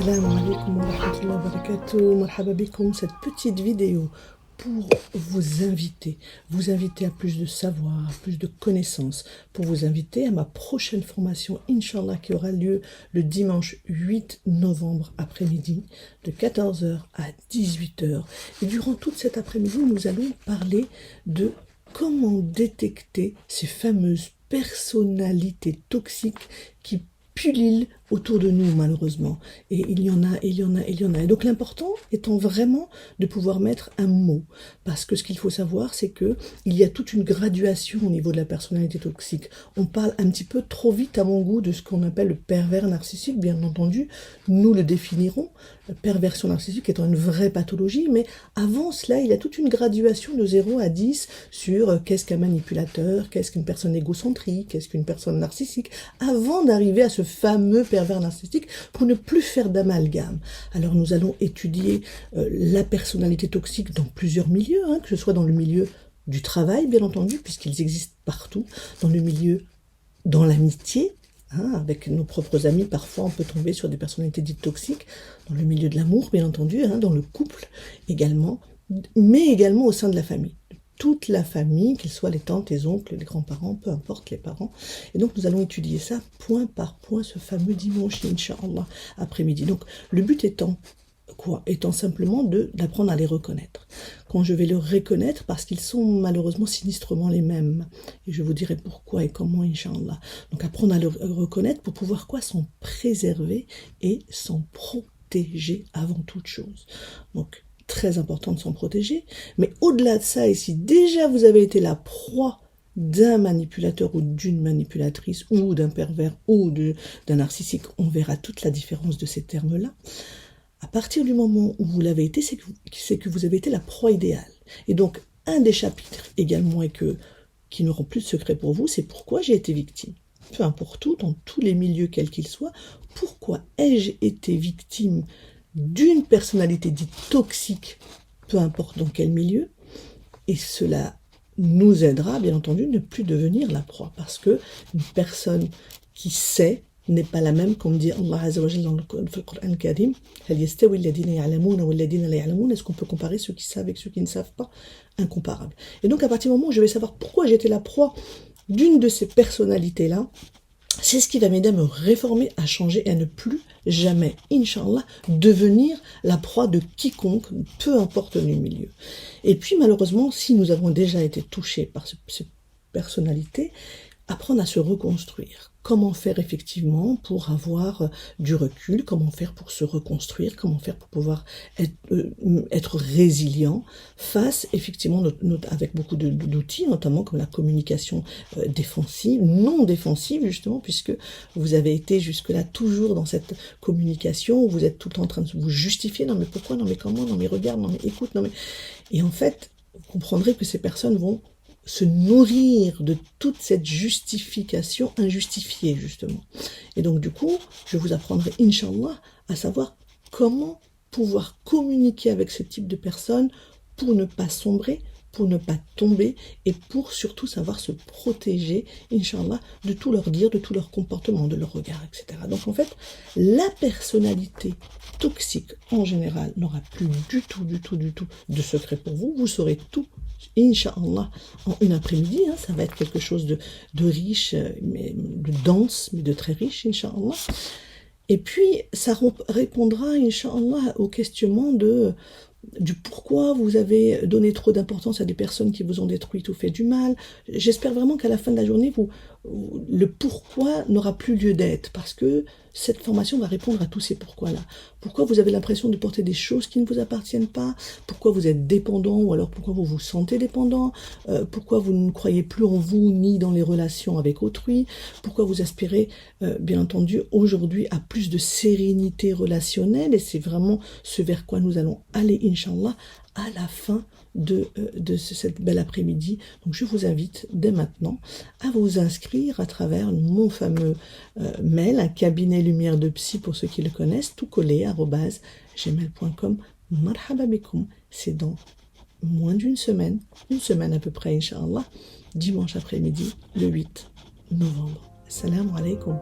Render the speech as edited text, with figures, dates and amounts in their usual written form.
Assalamu alaikum wa rahmatullahi wa barakatuh. Marhaba bikoum, cette petite vidéo pour vous inviter à plus de savoir, à plus de connaissances, pour vous inviter à ma prochaine formation, Inch'Allah, qui aura lieu le dimanche 8 novembre après-midi, de 14 h à 18 h. Et durant toute cet après-midi, nous allons parler de comment détecter ces fameuses personnalités toxiques qui pullulent autour de nous, malheureusement. Et il y en a. Et donc l'important étant vraiment de pouvoir mettre un mot. Parce que ce qu'il faut savoir, c'est que il y a toute une graduation au niveau de la personnalité toxique. On parle un petit peu trop vite, à mon goût, de ce qu'on appelle le pervers narcissique. Bien entendu, nous le définirons. La perversion narcissique étant une vraie pathologie. Mais avant cela, il y a toute une graduation de 0 à 10 sur qu'est-ce qu'un manipulateur, qu'est-ce qu'une personne égocentrique, qu'est-ce qu'une personne narcissique, avant d'arriver à ce fameux pervers narcissique, pour ne plus faire d'amalgame. Alors nous allons étudier la personnalité toxique dans plusieurs milieux, que ce soit dans le milieu du travail, bien entendu, puisqu'ils existent partout, dans le milieu, dans l'amitié, avec nos propres amis, parfois on peut tomber sur des personnalités dites toxiques, dans le milieu de l'amour, bien entendu, dans le couple également, mais également au sein de la famille. Toute la famille, qu'ils soient les tantes, les oncles, les grands-parents, peu importe les parents. Et donc nous allons étudier ça point par point ce fameux dimanche, Inch'Allah, après-midi. Donc le but étant quoi? Étant simplement d'apprendre à les reconnaître. Quand je vais les reconnaître, parce qu'ils sont malheureusement sinistrement les mêmes. Et je vous dirai pourquoi et comment, Inch'Allah. Donc apprendre à les reconnaître pour pouvoir quoi? S'en préserver et s'en protéger avant toute chose. Donc très important de s'en protéger, mais au-delà de ça, et si déjà vous avez été la proie d'un manipulateur ou d'une manipulatrice, ou d'un pervers, ou d'un narcissique, on verra toute la différence de ces termes-là. À partir du moment où vous l'avez été, c'est que vous avez été la proie idéale. Et donc, un des chapitres également, et qui n'auront plus de secret pour vous, c'est pourquoi j'ai été victime. Peu importe où, dans tous les milieux quels qu'ils soient, pourquoi ai-je été victime d'une personnalité dite toxique, peu importe dans quel milieu, et cela nous aidera, bien entendu, ne plus devenir la proie, parce que une personne qui sait n'est pas la même, comme dit Allah Azza wa Jalla dans le Coran Karim, est-ce qu'on peut comparer ceux qui savent avec ceux qui ne savent pas? Incomparable. Et donc à partir du moment où je vais savoir pourquoi j'étais la proie d'une de ces personnalités-là, c'est ce qui va m'aider à me réformer, à changer et à ne plus jamais, Inch'Allah, devenir la proie de quiconque, peu importe le milieu. Et puis malheureusement, si nous avons déjà été touchés par ces personnalités, apprendre à se reconstruire. Comment faire effectivement pour avoir du recul, comment faire pour se reconstruire, comment faire pour pouvoir être résilient face effectivement avec beaucoup d'outils, notamment comme la communication défensive, non défensive justement, puisque vous avez été jusque-là toujours dans cette communication où vous êtes tout le temps en train de vous justifier, non mais pourquoi, non mais comment, non mais regarde, non mais écoute, non mais... Et en fait, vous comprendrez que ces personnes vont se nourrir de toute cette justification injustifiée, justement. Et donc, du coup, je vous apprendrai, Inch'Allah, à savoir comment pouvoir communiquer avec ce type de personnes pour ne pas sombrer, pour ne pas tomber et pour surtout savoir se protéger, Inch'Allah, de tout leur dire, de tout leur comportement, de leur regard, etc. Donc, en fait, la personnalité toxique, en général, n'aura plus du tout de secret pour vous. Vous saurez tout, Inch'Allah, en une après-midi. Ça va être quelque chose de riche, mais de dense, mais de très riche, Inch'Allah. Et puis, ça répondra, Inch'Allah, au questionnement du pourquoi vous avez donné trop d'importance à des personnes qui vous ont détruit ou fait du mal. J'espère vraiment qu'à la fin de la journée, le pourquoi n'aura plus lieu d'être, parce que cette formation va répondre à tous ces pourquoi-là. Pourquoi vous avez l'impression de porter des choses qui ne vous appartiennent pas, pourquoi vous êtes dépendant, ou alors pourquoi vous vous sentez dépendant, pourquoi vous ne croyez plus en vous ni dans les relations avec autrui, pourquoi vous aspirez, bien entendu, aujourd'hui à plus de sérénité relationnelle, et c'est vraiment ce vers quoi nous allons aller, Inch'Allah, à la fin de cette belle après-midi. Donc je vous invite dès maintenant à vous inscrire à travers mon fameux mail, un cabinet lumière de psy pour ceux qui le connaissent, tout collé, @gmail.com. Marhaba bikoum, c'est dans moins d'une semaine, une semaine à peu près, Inch'Allah, dimanche après-midi, le 8 novembre. Assalamu alaikum.